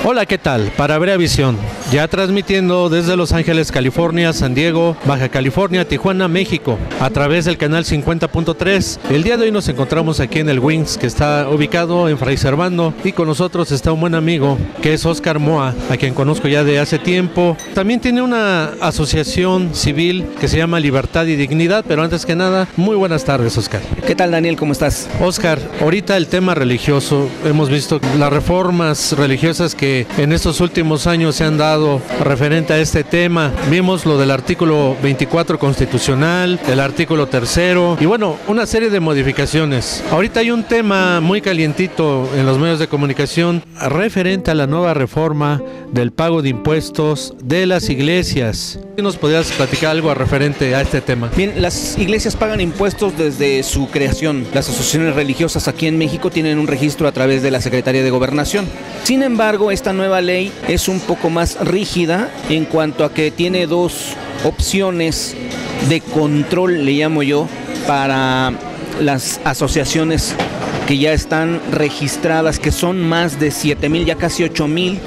Hola, ¿qué tal? Para Brea Visión, ya transmitiendo desde Los Ángeles, California, San Diego, Baja California, Tijuana, México, a través del canal 50.3. El día de hoy nos encontramos aquí en el Wings, que está ubicado en Fray Servando, y con nosotros está un buen amigo, que es Oscar Moa, a quien conozco ya de hace tiempo. También tiene una asociación civil que se llama Libertad y Dignidad, pero antes que nada, muy buenas tardes, Oscar. ¿Qué tal, Daniel? ¿Cómo estás? Oscar, ahorita el tema religioso, hemos visto las reformas religiosas que en estos últimos años se han dado referente a este tema. Vimos lo del artículo 24 constitucional, el artículo 3 y bueno, una serie de modificaciones. Ahorita hay un tema muy calientito en los medios de comunicación referente a la nueva reforma del pago de impuestos de las iglesias. ¿Nos podrías platicar algo referente a este tema? Bien, las iglesias pagan impuestos desde su creación. Las asociaciones religiosas aquí en México tienen un registro a través de la Secretaría de Gobernación. Sin embargo, esta nueva ley es un poco más rígida en cuanto a que tiene dos opciones de control, le llamo yo, para las asociaciones que ya están registradas, que son más de 7,000, ya casi 8,000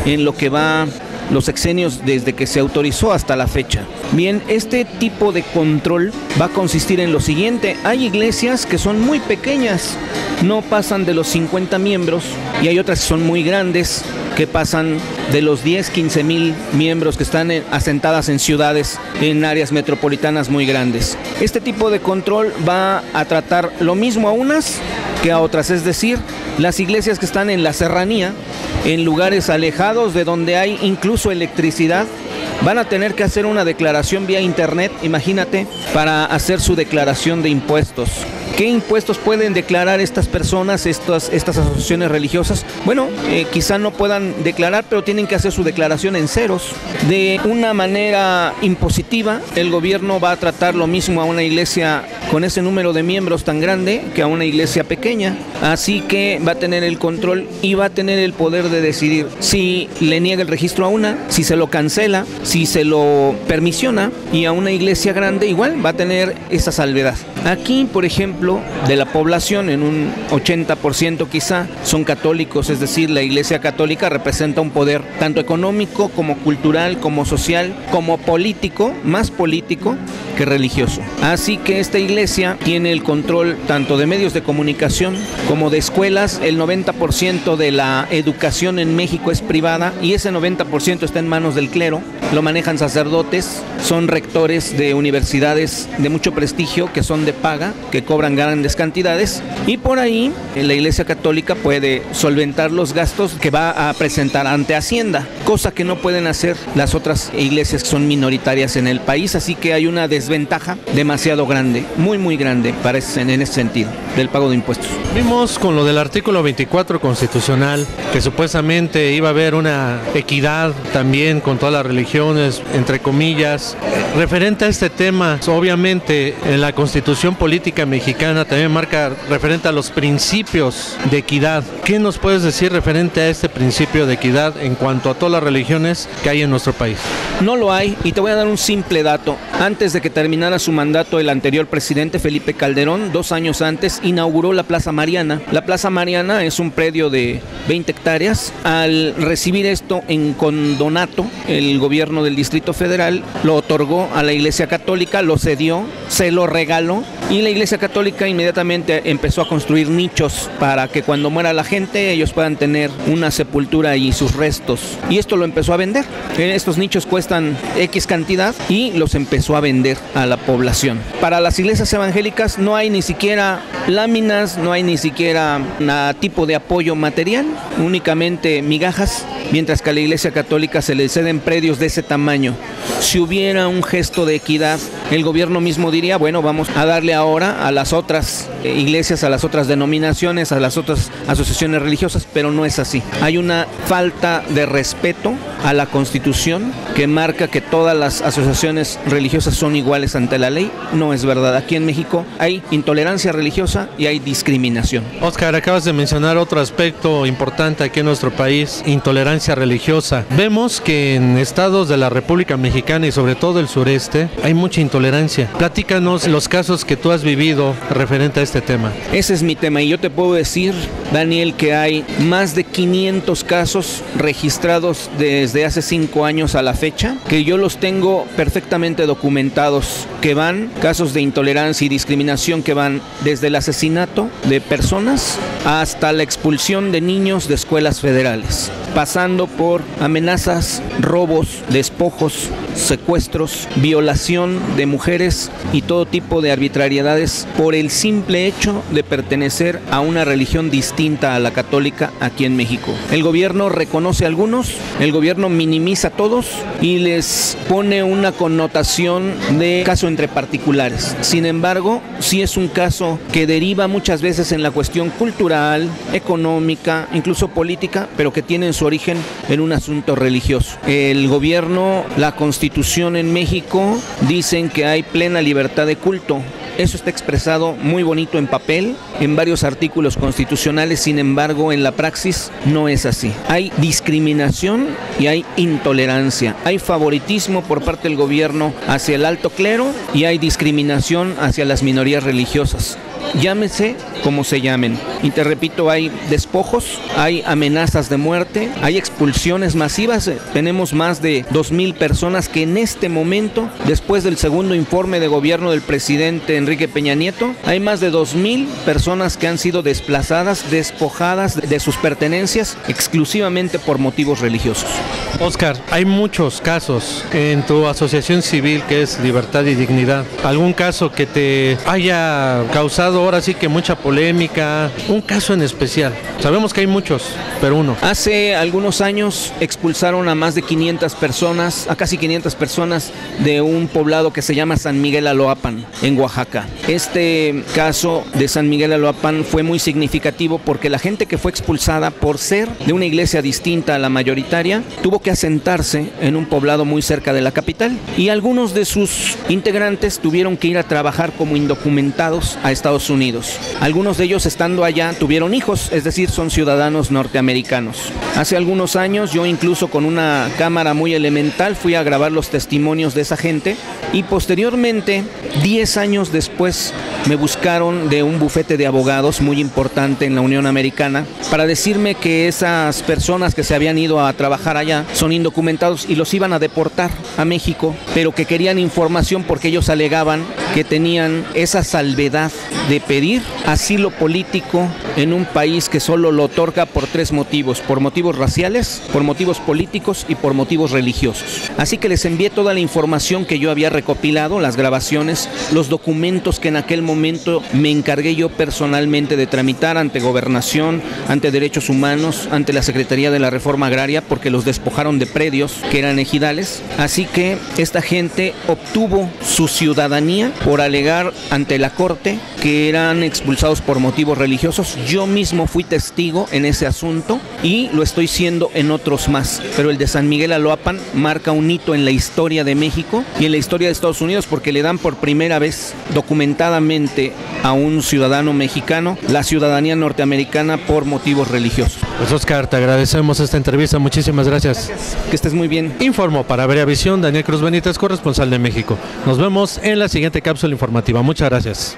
en lo que va los sexenios desde que se autorizó hasta la fecha. Bien, este tipo de control va a consistir en lo siguiente: hay iglesias que son muy pequeñas, no pasan de los 50 miembros, y hay otras que son muy grandes, que pasan de los 10-15,000 miembros, que están asentadas en ciudades, en áreas metropolitanas muy grandes. Este tipo de control va a tratar lo mismo a unas que a otras, es decir, las iglesias que están en la serranía, en lugares alejados de donde hay incluso electricidad, van a tener que hacer una declaración vía internet, imagínate, para hacer su declaración de impuestos. ¿Qué impuestos pueden declarar estas personas, estas asociaciones religiosas? Bueno, quizá no puedan declarar, pero tienen que hacer su declaración en ceros. De una manera impositiva, el gobierno va a tratar lo mismo a una iglesia con ese número de miembros tan grande que a una iglesia pequeña. Así que va a tener el control y va a tener el poder de decidir si le niega el registro a una, si se lo cancela, si se lo permisiona, y a una iglesia grande igual va a tener esa salvedad. Aquí, por ejemplo, de la población, en un 80% quizá son católicos, es decir, la Iglesia Católica representa un poder tanto económico como cultural, como social, como político, más político que religioso. Así que esta iglesia tiene el control tanto de medios de comunicación como de escuelas. El 90% de la educación en México es privada y ese 90% está en manos del clero. Lo manejan sacerdotes, son rectores de universidades de mucho prestigio que son de paga, que cobran grandes cantidades, y por ahí la Iglesia Católica puede solventar los gastos que va a presentar ante Hacienda, cosa que no pueden hacer las otras iglesias que son minoritarias en el país. Así que hay una desventaja demasiado grande, muy grande en ese sentido, del pago de impuestos. Vimos con lo del artículo 24 constitucional que supuestamente iba a haber una equidad también con todas las religiones, entre comillas. Referente a este tema, obviamente en la Constitución Política Mexicana también marca referente a los principios de equidad. ¿Qué nos puedes decir referente a este principio de equidad en cuanto a todas las religiones que hay en nuestro país? No lo hay, y te voy a dar un simple dato. Antes de que terminara su mandato, el anterior presidente Felipe Calderón, 2 años antes, inauguró la Plaza Mariana. La Plaza Mariana es un predio de 20 hectáreas. Al recibir esto en condonato, el gobierno del Distrito Federal lo otorgó a la Iglesia Católica, lo cedió, se lo regaló, y la Iglesia Católica inmediatamente empezó a construir nichos para que cuando muera la gente ellos puedan tener una sepultura y sus restos. Y esto lo empezó a vender. Estos nichos cuestan X cantidad y los empezó a vender a la población. Para las iglesias evangélicas no hay ni siquiera láminas, no hay ni siquiera un tipo de apoyo material, únicamente migajas, mientras que a la Iglesia Católica se le ceden predios de ese tamaño. Si hubiera un gesto de equidad, el gobierno mismo diría, bueno, vamos a darle ahora a las otras iglesias, a las otras denominaciones, a las otras asociaciones religiosas, pero no es así. Hay una falta de respeto a la Constitución que marca que todas las asociaciones religiosas son iguales ante la ley. No es verdad. Aquí en México hay intolerancia religiosa y hay discriminación. Oscar, acabas de mencionar otro aspecto importante aquí en nuestro país: intolerancia religiosa. Vemos que en estados de la República Mexicana y sobre todo el sureste hay mucha intolerancia. Platícanos los casos que tú has vivido referente a este tema. Ese es mi tema y yo te puedo decir, Daniel, que hay más de 500 casos registrados desde hace 5 años a la fecha, que yo los tengo perfectamente documentados, que van casos de intolerancia y discriminación que van desde el asesinato de personas hasta la expulsión de niños de escuelas federales, pasando por amenazas, robos, despojos, secuestros, violación de mujeres y todo tipo de arbitrariedades por el simple hecho de pertenecer a una religión distinta a la católica aquí en México. El gobierno reconoce a algunos, el gobierno minimiza a todos y les pone una connotación de caso entre particulares. Sin embargo, sí es un caso que deriva muchas veces en la cuestión cultural, económica, incluso política, pero que tiene su origen en un asunto religioso. El gobierno, la Constitución en México dicen que hay plena libertad de culto. Eso está expresado muy bonito en papel, en varios artículos constitucionales, sin embargo, en la praxis no es así. Hay discriminación y hay intolerancia. Hay favoritismo por parte del gobierno hacia el alto clero y hay discriminación hacia las minorías religiosas. Llámese como se llamen. Y te repito, hay despojos, hay amenazas de muerte, hay expulsiones masivas. Tenemos más de 2,000 personas que en este momento, después del segundo informe de gobierno del presidente Enrique Peña Nieto, hay más de 2,000 personas que han sido desplazadas, despojadas de sus pertenencias exclusivamente por motivos religiosos. Oscar, hay muchos casos en tu asociación civil que es Libertad y Dignidad. ¿Algún caso que te haya causado ahora sí que mucha polémica? Un caso en especial. Sabemos que hay muchos, pero uno. Hace algunos años expulsaron a más de 500 personas, a casi 500 personas de un poblado que se llama San Miguel Aloapan, en Oaxaca. Este caso de San Miguel Aloapan fue muy significativo porque la gente que fue expulsada por ser de una iglesia distinta a la mayoritaria tuvo que asentarse en un poblado muy cerca de la capital y algunos de sus integrantes tuvieron que ir a trabajar como indocumentados a Estados Unidos. Algunos de ellos, estando allá, tuvieron hijos, es decir, son ciudadanos norteamericanos. Hace algunos años yo incluso con una cámara muy elemental fui a grabar los testimonios de esa gente y posteriormente, 10 años después, me buscaron de un bufete de abogados muy importante en la Unión Americana para decirme que esas personas que se habían ido a trabajar allá son indocumentados y los iban a deportar a México, pero que querían información porque ellos alegaban que tenían esa salvedad de pedir asilo político en un país que solo lo otorga por 3 motivos: por motivos raciales, por motivos políticos y por motivos religiosos. Así que les envié toda la información que yo había recopilado, las grabaciones, los documentos que en aquel momento me encargué yo personalmente de tramitar ante Gobernación, ante Derechos Humanos, ante la Secretaría de la Reforma Agraria, porque los despojaron de predios que eran ejidales. Así que esta gente obtuvo su ciudadanía por alegar ante la Corte que eran expulsados por motivos religiosos. Yo mismo fui testigo en ese asunto y lo estoy siendo en otros más. Pero el de San Miguel Aloapan marca un hito en la historia de México y en la historia de Estados Unidos, porque le dan por primera vez documentadamente a un ciudadano mexicano la ciudadanía norteamericana por motivos religiosos. Pues Oscar, te agradecemos esta entrevista, muchísimas gracias. Que estés muy bien. Informó para Berea Visión Daniel Cruz Benítez, corresponsal de México. Nos vemos en la siguiente cápsula informativa. Muchas gracias.